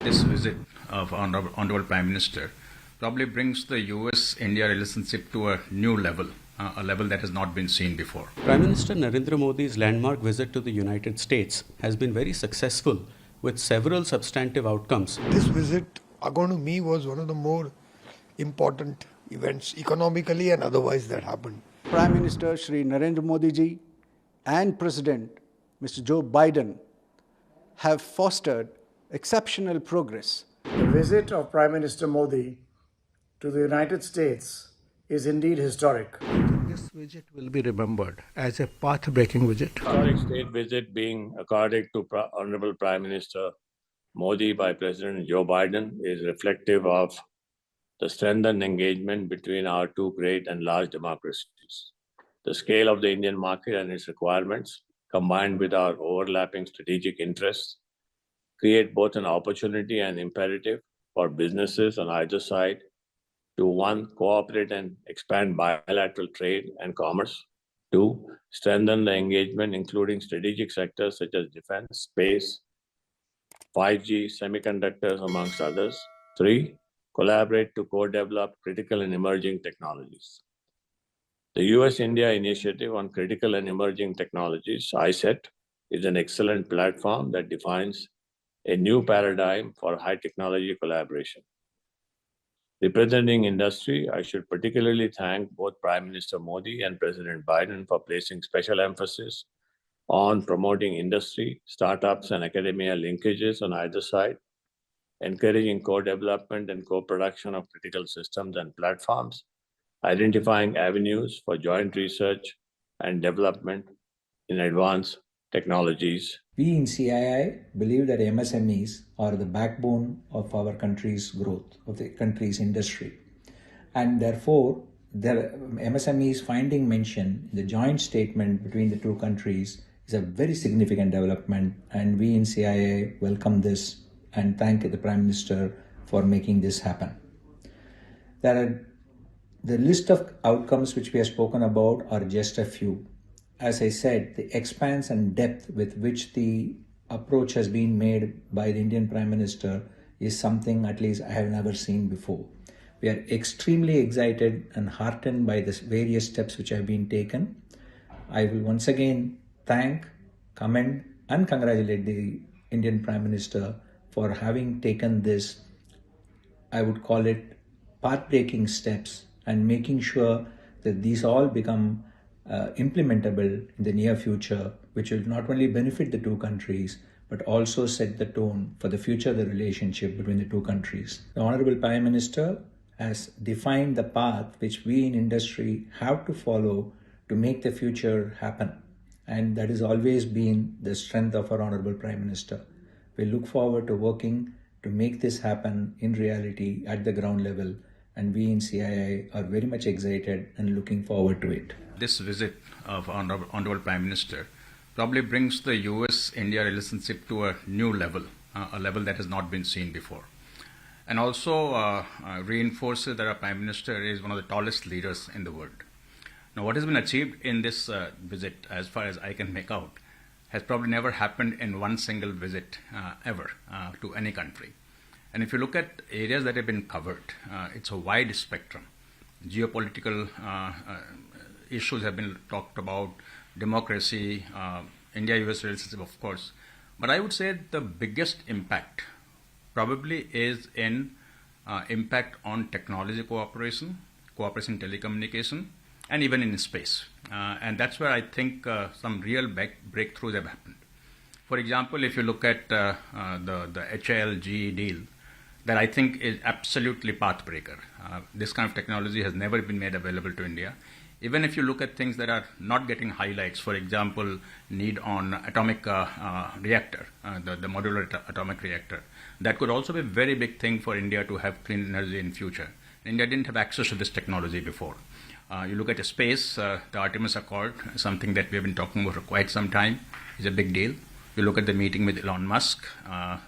This visit of Honorable Prime Minister probably brings the US-India relationship to a new level, a level that has not been seen before. Prime Minister Narendra Modi's landmark visit to the United States has been very successful with several substantive outcomes. This visit, according to me, was one of the more important events economically and otherwise that happened. Prime Minister Shri Narendra Modi ji and President Mr. Joe Biden have fostered exceptional progress. The visit of Prime Minister Modi to the United States is indeed historic. This visit will be remembered as a path-breaking visit. Historic state visit being accorded to Honorable Prime Minister Modi by President Joe Biden is reflective of the strengthened engagement between our two great and large democracies. The scale of the Indian market and its requirements, combined with our overlapping strategic interests, create both an opportunity and imperative for businesses on either side to, one, cooperate and expand bilateral trade and commerce, two, strengthen the engagement including strategic sectors such as defense, space, 5G, semiconductors, amongst others, three, collaborate to co-develop critical and emerging technologies. The US-India Initiative on Critical and Emerging Technologies, ICET, is an excellent platform that defines a new paradigm for high technology collaboration. Representing industry, I should particularly thank both Prime Minister Modi and President Biden for placing special emphasis on promoting industry, startups, and academia linkages on either side, encouraging co-development and co-production of critical systems and platforms, identifying avenues for joint research and development in advanced technologies. We in CII believe that MSMEs are the backbone of our country's growth, of the country's industry. And therefore, the MSMEs finding mention in the joint statement between the two countries is a very significant development. And we in CII welcome this and thank the Prime Minister for making this happen. The list of outcomes which we have spoken about are just a few. As I said, the expanse and depth with which the approach has been made by the Indian Prime Minister is something at least I have never seen before. We are extremely excited and heartened by the various steps which have been taken. I will once again thank, commend and congratulate the Indian Prime Minister for having taken this, I would call it, path-breaking steps and making sure that these all become implementable in the near future, which will not only benefit the two countries, but also set the tone for the future of the relationship between the two countries. The Honorable Prime Minister has defined the path which we in industry have to follow to make the future happen. And that has always been the strength of our Honorable Prime Minister. We look forward to working to make this happen in reality at the ground level. And we in CII are very much excited and looking forward to it. This visit of Honorable Prime Minister probably brings the US-India relationship to a new level, a level that has not been seen before. And also reinforces that our Prime Minister is one of the tallest leaders in the world. Now, what has been achieved in this visit, as far as I can make out, has probably never happened in one single visit ever to any country. And if you look at areas that have been covered, it's a wide spectrum. Geopolitical issues have been talked about, democracy, India-US relationship, of course. But I would say the biggest impact probably is in impact on technology cooperation in telecommunication, and even in space. And that's where I think some real breakthroughs have happened. For example, if you look at the HAL-GE deal, that I think is absolutely pathbreaker. This kind of technology has never been made available to India. Even if you look at things that are not getting highlights, for example, need on atomic reactor, the modular atomic reactor, that could also be a very big thing for India to have clean energy in future. India didn't have access to this technology before. You look at space, the Artemis Accord, something that we have been talking about for quite some time, is a big deal. You look at the meeting with Elon Musk,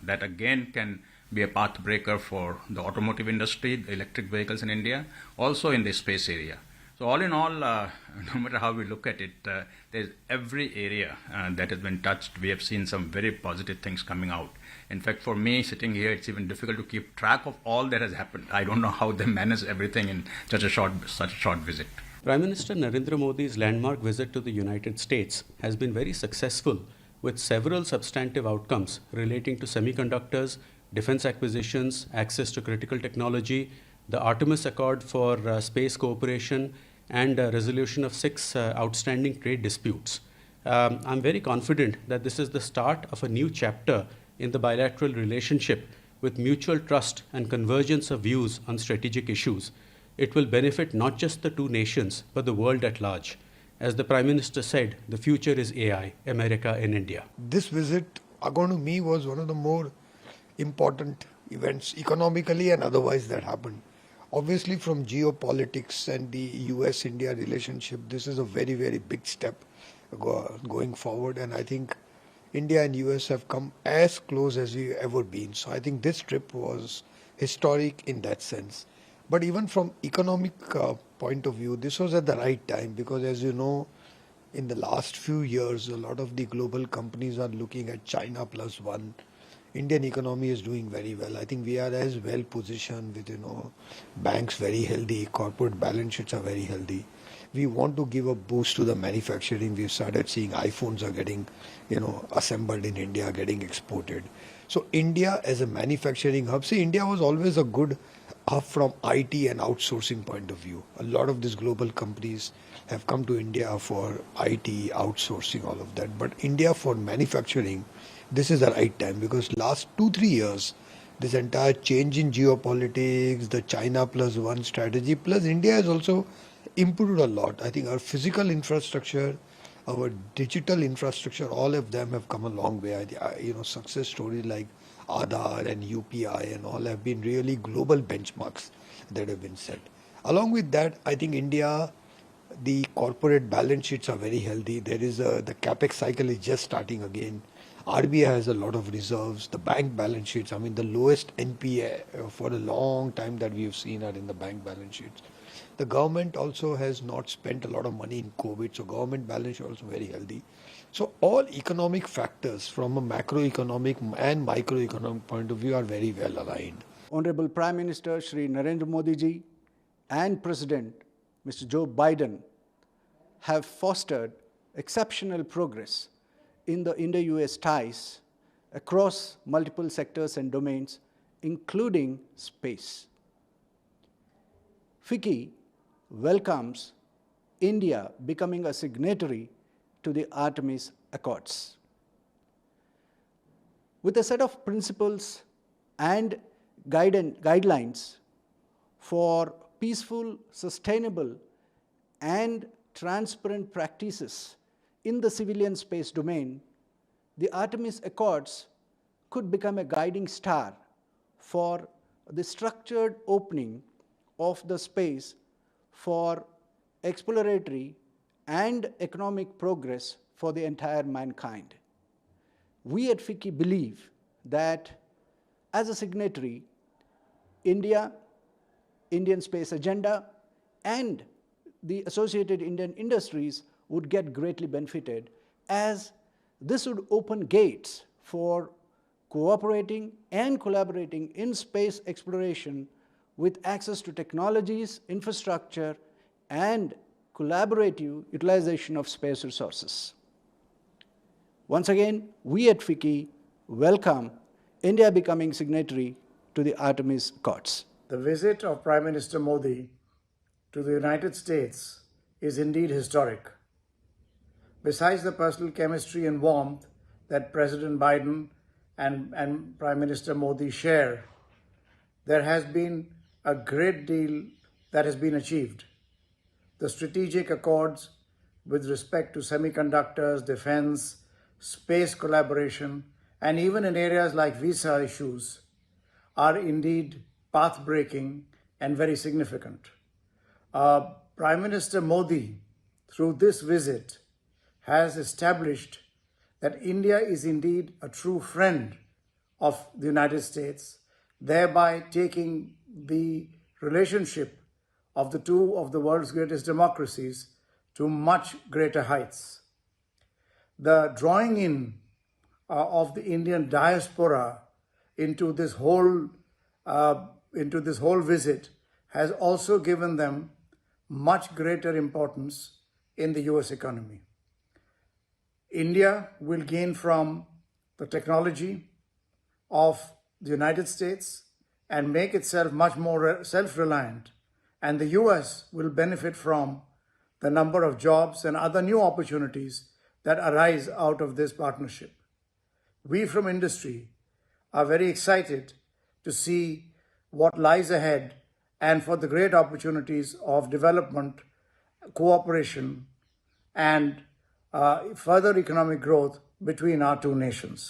that again can be a pathbreaker for the automotive industry, the electric vehicles in India, also in the space area. So all in all, no matter how we look at it, there's every area that has been touched. We have seen some very positive things coming out. In fact, for me, sitting here, it's even difficult to keep track of all that has happened. I don't know how they manage everything in such a short visit. Prime Minister Narendra Modi's landmark visit to the United States has been very successful, with several substantive outcomes relating to semiconductors, defense acquisitions, access to critical technology, the Artemis Accord for space cooperation, and resolution of 6 outstanding trade disputes. I'm very confident that this is the start of a new chapter in the bilateral relationship with mutual trust and convergence of views on strategic issues. It will benefit not just the two nations, but the world at large. As the Prime Minister said, the future is AI, America and India. This visit, according to me, was one of the more important events economically and otherwise that happened. Obviously, from geopolitics and the US-India relationship, this is a very, very big step going forward. And I think India and US have come as close as we've ever been. So I think this trip was historic in that sense. But even from economic point of view, this was at the right time because, as you know, in the last few years, a lot of the global companies are looking at China plus one. Indian economy is doing very well. I think we are as well positioned with, banks very healthy, corporate balance sheets are very healthy. We want to give a boost to the manufacturing. We've started seeing iPhones are getting, assembled in India, getting exported. So India as a manufacturing hub, see, India was always a good hub from IT and outsourcing point of view. A lot of these global companies have come to India for IT, outsourcing, all of that. But India for manufacturing, this is the right time because last 2-3 years, this entire change in geopolitics, the China plus one strategy, plus India has also improved a lot. I think our physical infrastructure, our digital infrastructure, all of them have come a long way. Success stories like Aadhaar and UPI and all have been really global benchmarks that have been set. Along with that, I think India, the corporate balance sheets are very healthy. There is the capex cycle is just starting again. RBI has a lot of reserves. The bank balance sheets, the lowest NPA for a long time that we have seen are in the bank balance sheets. The government also has not spent a lot of money in COVID, so government balance sheet also very healthy. So all economic factors from a macroeconomic and microeconomic point of view are very well aligned. Honorable Prime Minister Shri Narendra Modi ji and President Mr. Joe Biden have fostered exceptional progress in the Indo-US ties across multiple sectors and domains, including space. FICCI welcomes India becoming a signatory to the Artemis Accords. With a set of principles and guidelines for peaceful, sustainable, and transparent practices in the civilian space domain, the Artemis Accords could become a guiding star for the structured opening of the space for exploratory and economic progress for the entire mankind. We at FICCI believe that as a signatory, India, Indian space agenda, and the associated Indian industries would get greatly benefited, as this would open gates for cooperating and collaborating in space exploration with access to technologies, infrastructure, and collaborative utilization of space resources. Once again, we at FICCI welcome India becoming signatory to the Artemis Accords. The visit of Prime Minister Modi to the United States is indeed historic. Besides the personal chemistry and warmth that President Biden and Prime Minister Modi share, there has been a great deal that has been achieved. The strategic accords with respect to semiconductors, defense, space collaboration, and even in areas like visa issues are indeed path-breaking and very significant. Prime Minister Modi, through this visit, has established that India is indeed a true friend of the United States, thereby taking the relationship of the two of the world's greatest democracies to much greater heights. The drawing in of the Indian diaspora into this whole visit has also given them much greater importance in the US economy. India will gain from the technology of the United States and make itself much more self-reliant, and the US will benefit from the number of jobs and other new opportunities that arise out of this partnership. We from industry are very excited to see what lies ahead and for the great opportunities of development, cooperation, and further economic growth between our two nations.